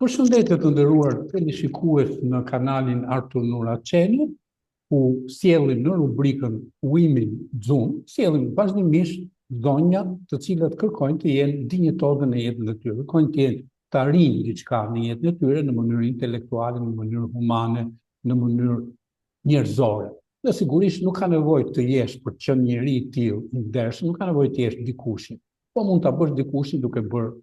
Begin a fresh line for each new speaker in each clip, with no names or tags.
Përshëndetje të nderuar teleshikues në kanalin Artur Nuraçeni, ku sjellim në rubrikën Women Zoom, sjellim vazhdimisht zonja të cilat kërkojnë të jenë dinjitoze në jetën e tyre, kërkojnë të jenë të arrijnë diçka në jetën e tyre në mënyrë intelektuale, në mënyrë humane, në mënyrë njerëzore. Dhe sigurisht nuk ka nevojë të jesh për të qenë njeri i tillë i ndershëm, nuk ka nevojë të jesh dikushin. Po mund ta bësh dikushin duke bërë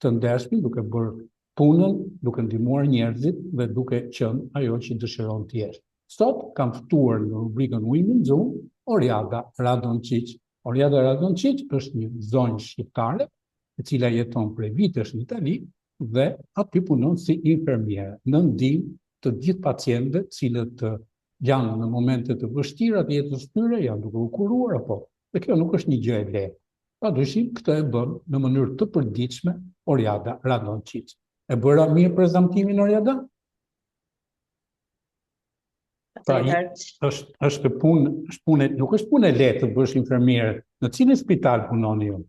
të ndershëm, duke bërë punën, duke ndihmuar njerëzit dhe duke qenë ajo që dëshiron të jesh. Sot kam ftuar në rubrikën Women Zoom Oriada Radončić. Oriada Radončić është një zonjë shqiptare, e cila jeton prej vitesh në Itali dhe aty punon si infermiere, në ndihmë të gjithë pacientëve të cilët janë në momente të vështira të jetës tyre, janë duke u kuruar apo. Dhe kjo nuk është një gjë e lehtë. Padyshim këtë e bën në mënyrë të përditshme Oriada Radončić. E bëra mirë prezantimin, Oriada? Pra, është punë, nuk është punë e lehtë të bësh infermiere. Në cilin spital punoni ju?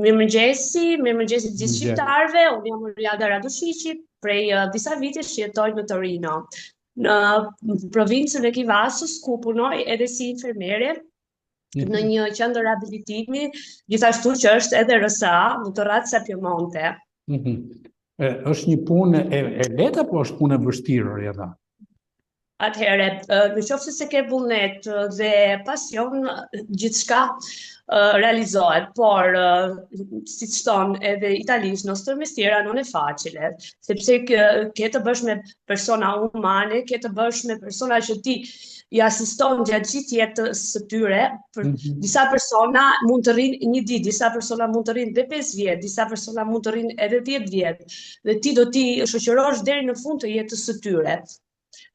Mirëmëngjesi gjithë shqiptarëve, unë jam Oriada Radončić, prej disa vitesh jetoj në Torino. Në provincën e Kivasës, ku punoj edhe si infermiere në një qendër rehabilitimi, gjithashtu që është edhe RSA në Torrazza Piemonte.
Është një punë e lehtë apo është punë e vështirë, Oriada?
Atëherë, në qoftë se ke vullnet dhe pasion, gjithçka realizohet, por siç thon edhe italisht, nostro mestiere non è facile, sepse ke të bësh me persona humane, ke të bësh me persona që ti i asiston gjatë gjithë jetës së tyre. Për disa persona mund të rrinë një ditë, disa persona mund të rrinë edhe 5 vjet, disa persona mund të rrinë edhe 10 vjet, dhe ti do t'i shoqërosh deri në fund të jetës së tyre.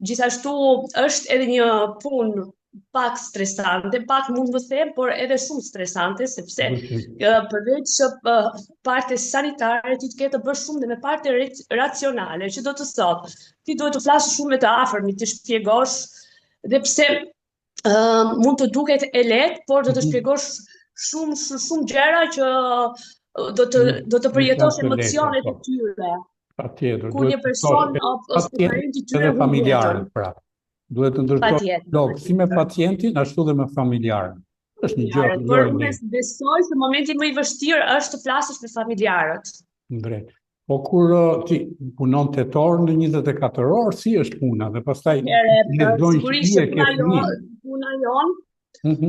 Gjithashtu është edhe një punë pak stresante, pak mund të them, por edhe shumë stresante, sepse përveç partes sanitare ti ke të bësh shumë dhe me parte racionale, që do të thotë, ti duhet të flasësh shumë me të afërmit, të shpjegosh, dhe pse mund të duket e lehtë, por do të shpjegosh shumë gjëra që do të përjetosh emocionet e tyre.
Patjetër.
Ku një person ose parenti tyre
familjarët, pra. Duhet të ndërtosh si me pacientin, ashtu dhe me familjarën. Është një gjë.
Por unë besoj se momenti më i vështirë është të flasësh me familjarët.
Drejt. Po kur ti punon tetor në 24 orë, si është puna? Dhe pastaj
sigurisht puna jonë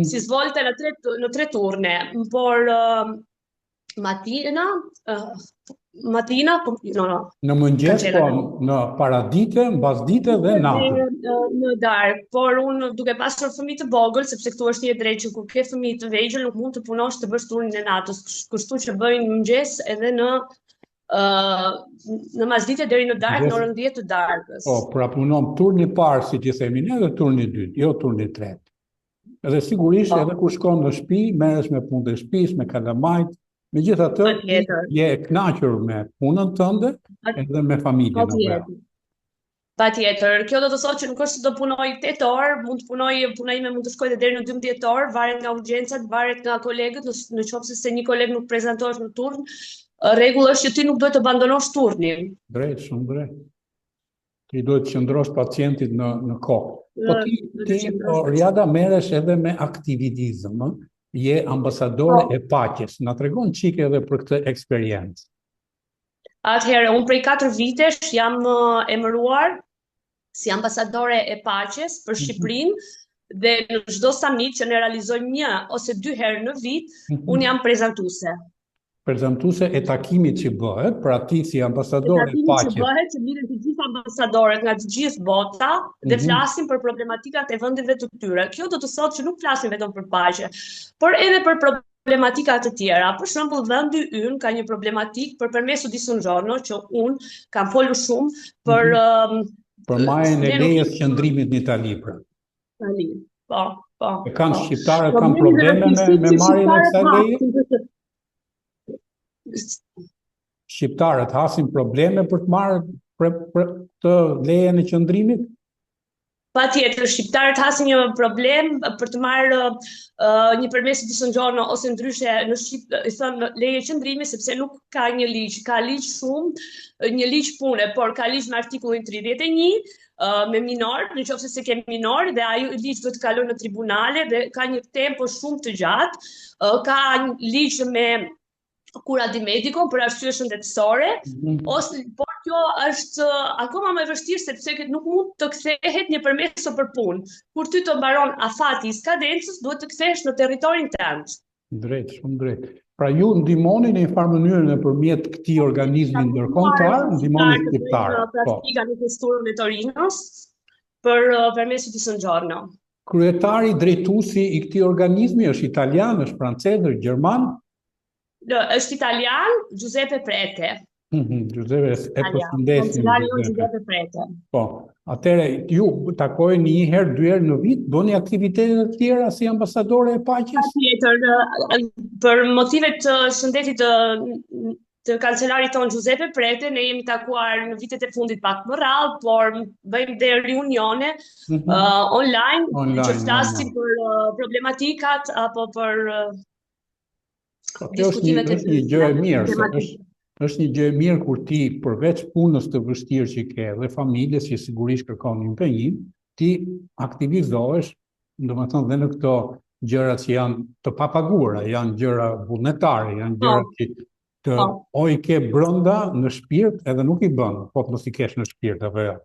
si svolte në 3 turne, por
në mëngjes, po në paradite, mbasdite dhe natën.
Në darkë, por unë duke pasur fëmijë të vogël, sepse këtu është një drejtë që kur ke fëmijë të vegjël nuk mund të punosh të bësh turnin e natës, kështu që bëjnë mëngjes edhe në mbasdite deri në darkë, në orën 10 të darkës.
Po, pra punon turni parë, si që themi ne, dhe turni dytë, jo turni tretë. Edhe sigurisht edhe kur shkon në shtëpi, merresh me punën e shtëpisë, me kalamajt. Megjithatë, je e kënaqur me punën tënde edhe me familjen.
Patjetër, kjo do të thotë që nuk është se do punoj 8 orë, mund të puna ime mund të shkojë deri në 12 orë, varet nga urgjencat, varet nga kolegët, në qoftë se një koleg nuk prezantohet në turn, rregull është që ti nuk duhet të abandonosh turnin.
Drejt, shumë drejt. Ti duhet të qëndrosh pacientit në kohë. Po ti Oriada merresh edhe me aktivizëm, je ambasadore e paqes. Na tregon çike edhe për këtë eksperiencë.
Atëherë, unë prej 4 vitesh jam emëruar si ambasadore e paqes për Shqipërinë, dhe në çdo summit që ne realizojmë 1 ose 2 herë në vit, unë jam prezantuese.
Prezantuese e takimit që bëhet, pra ti si ambasadore e paqes.
Takimit që bëhet, që mirën të gjithë ambasadorët nga të gjithë bota dhe flasin për problematikat e vendeve të tyre. Kjo do të thotë që nuk flasin vetëm për paqe, por edhe për problematika të tjera. Për shembull, vendi ynë ka një problematikë për permesu di soggiorno, që unë kam folur shumë
për marrjen e lejes qëndrimit në Itali, pra.
Itali, po.
Kanë shqiptarët kanë probleme me marrjen e kësaj leje? Shqiptarët hasin probleme për të marrë për të lejen e qëndrimit?
Patjetër, shqiptarët hasin një problem për të marrë një permes di soggiorno ose ndryshe në Shqip i thënë leje qëndrimi sepse nuk ka një ligj, ka ligj shumë, një ligj pune, por ka ligj me artikullin 31 me minor, në qoftë se ke minor dhe ai ligj duhet të kalojë në tribunale dhe ka një tempo shumë të gjatë, ka një ligj me cura di medico për arsye shëndetësore, ose por kjo është akoma më e vështirë sepse nuk mund të kthehet një permeso për punë. Kur ty të mbaron afati i skadencës, duhet të kthehesh në territorin tënd.
Drejt, shumë drejt. Pra ju ndihmoni në një farë mënyrë nëpërmjet këtij organizmi ndërkombëtar, ndihmoni shqiptarët.
Praktika në questurën e Torinos për permeso di soggiorno.
Kryetari drejtuesi i këtij organizmi është italian, është francez, është gjerman?
Është italian, Giuseppe Prete.
Giuseppe, e përshëndesim.
Giuseppe Prete.
Po, atëre ju takojeni një herë, 2 herë në vit, bëni aktivitete të tjera si ambasadore e paqes?
Patjetër, për motive të shëndetit të kancelarit ton Giuseppe Prete, ne jemi takuar në vitet e fundit pak më rrallë, por bëjmë dhe riunione online, që flasim për problematikat apo për diskutimet e
një gjë e mirë, është një gjë e mirë kur ti përveç punës të vështirë që ke dhe familjes që sigurisht kërkon një impenjim, ti aktivizohesh, domethënë dhe në këto gjërat që janë të papaguara, janë gjëra vullnetare, janë gjëra që të o i ke brenda në shpirt edhe nuk i bën, po mos i kesh në shpirt apo jo.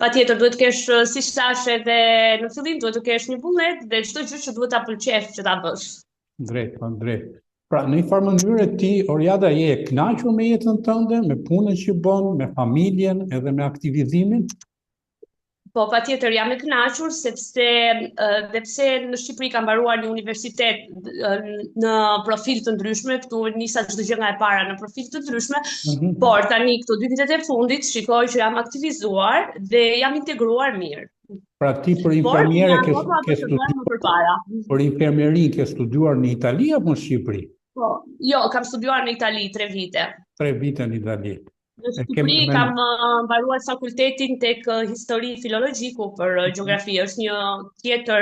Patjetër duhet të kesh, siç thash edhe në fillim, duhet të kesh një vullnet dhe çdo gjë që duhet ta pëlqesh që ta bësh.
Drejt, drejt. Pra, në një farë mënyrë ti, Oriada, je e kënaqur me jetën tënde, me punën që bën, me familjen edhe me aktivizimin?
Po, patjetër jam e kënaqur sepse dhe pse në Shqipëri kam mbaruar një universitet në profil të ndryshme, këtu nisa çdo gjë nga e para në profil të ndryshme, por tani këto 2 vitet e fundit shikoj që jam aktivizuar dhe jam integruar mirë.
Pra ti për infermiere për infermierin ke studiuar në Itali apo në Shqipëri?
Po, jo, kam studiuar në Itali 3 vite.
3 vite në Itali.
Në Shqipëri kam mbaruar fakultetin tek histori filologjiku për gjeografi, është një tjetër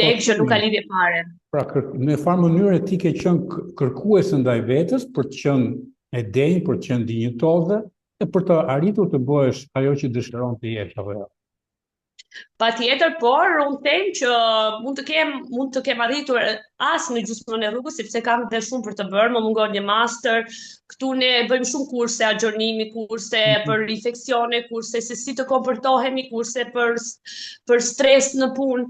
deg që nuk ka lidhje fare.
Pra, në farë mënyrë ti ke qenë kërkuese ndaj vetes për të qenë e denjë, për të qenë dinjitoze e për të arritur të bëhesh ajo që dëshiron të jesh apo jo.
Patjetër, por unë them që mund të kem arritur as në gjysmën e rrugës, sepse kam dhe shumë për të bërë, më mungon një master, këtu ne bëjmë shumë kurse aggiornimi, kurse për infeksione, kurse se si të komportohemi, kurse për stres në punë,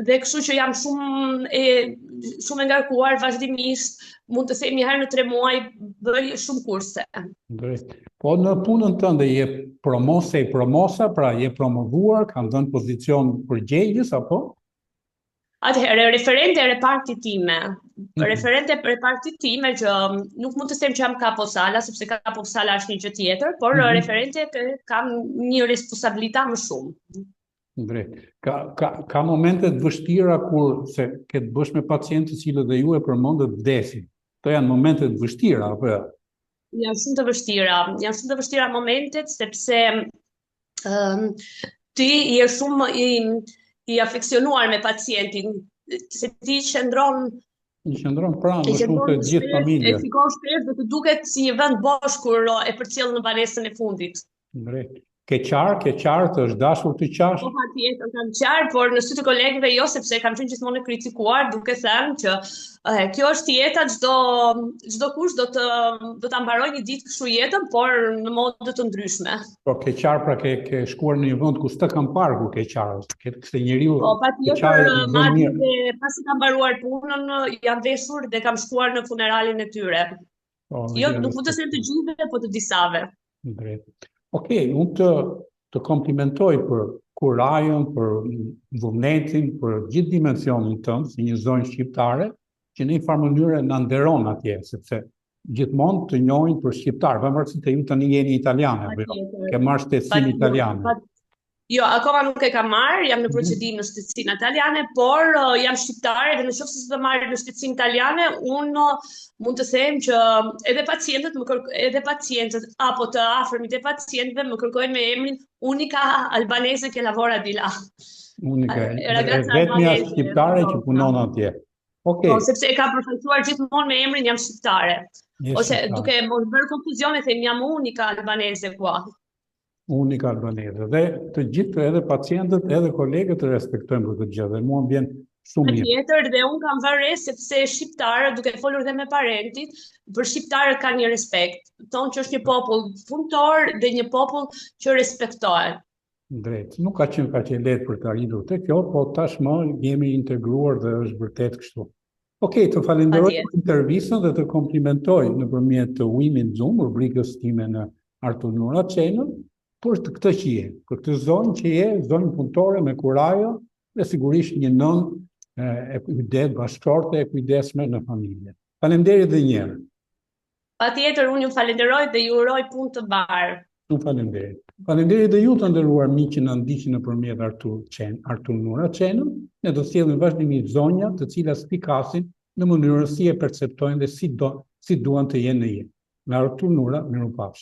dhe kështu që jam shumë e ngarkuar vazhdimisht, mund të themi herë në 3 muaj bëj shumë kurse.
Po në punën tënde je promosa, pra je promovuar, kanë dhënë pozicion përgjegjës apo?
Atëherë, referente e repartit time. Referente e repartit time që nuk mund të them që jam kaposala, sepse kaposala është një gjë tjetër, por referente kam një responsabilità më shumë.
Drejt. Ka momente të vështira kur se ke të bësh me pacientë cilët dhe ju e përmendët vdesin. Këto janë momente të vështira apo jo?
Janë shumë të vështira momentet sepse ti je shumë i afeksionuar me pacientin, se ti qëndron
pranë më shumë të gjithë familja.
E fikon shpesh dhe të duket si një vend bosh kur e përcjell në banesën e fundit.
Drejt. Ke qarë të është dashur të qash?
Po, patjetër, kam qarë, por në sy të kolegëve jo, sepse kam qenë gjithmonë e kritikuar, duke thënë që kjo është jeta, çdo kush do ta mbaroj një ditë kështu jetën, por në modë të ndryshme.
Po, ke qarë, pra ke shkuar në një vend ku s'të kam parë kur ke qarë, kështë njeriu.
Po, patjetër, madje pasi kam mbaruar punën, jam veshur dhe kam shkuar në funeralin e tyre. Jo, nuk mund të them të gjithëve, po të disave.
Drejt. Okej, unë të komplimentoj për kurajën, për vullnetin, për gjithë dimensionin tënd, si një zonjë shqiptare, që në një farë mënyrë na nderon atje, sepse gjithmonë të njohin për shqiptar, pavarësisht se ju tani jeni italiane, ke marrë shtetësinë italiane.
Jo, akoma nuk e kam marrë, jam në procedim në shtetësinë italiane, por jam shqiptare dhe nëse do marr në shtetësinë italiane, unë mund të them që edhe pacientët apo të afërmit e pacientëve më kërkojnë me emrin unica albanese che lavora di là.
Unika,
Ragazza
vetmja
albanese,
shqiptare që
po,
punon atje. Okej,
Po, sepse e kam përfaqësuar gjithmonë me emrin jam shqiptare.
je
Ose
shqiptare.
duke mos bërë konfuzione, them jam unica albanese qua.
Unika albaneze. Dhe të gjithë edhe pacientët edhe kolegët të respektojmë për këtë gjë dhe mua më vjen shumë mirë.
Tjetër dhe unë kam vënë re sepse shqiptarët, duke folur dhe me parentit, për shqiptarët kanë një respekt. Thonë që është një popull punëtor dhe një popull që respektohet.
Drejt. Nuk ka qenë kaq e lehtë për të arritur te kjo, po tashmë jemi integruar dhe është vërtet kështu. Okej, të falenderoj për intervistën dhe të komplimentoj nëpërmjet të ujmit Zoom, rubrikës time në Artur Nura Channel, për këtë që je, për këtë zonjë që je, zonjë punëtore me kurajo dhe sigurisht një nënë e kujdes bashkëshorte e kujdesme në familje. Faleminderit edhe një herë.
Patjetër, unë ju falenderoj dhe ju uroj punë të mbarë.
Shumë faleminderit. Faleminderit dhe ju të nderuar miq që na ndiqni nëpërmjet Artur Nura Channel. Ne do sjellim vazhdimisht zonja të cilat spikasin në mënyrën si e perceptojnë dhe si duan të jenë në jetë. Me Artur Nura, mirupafshim.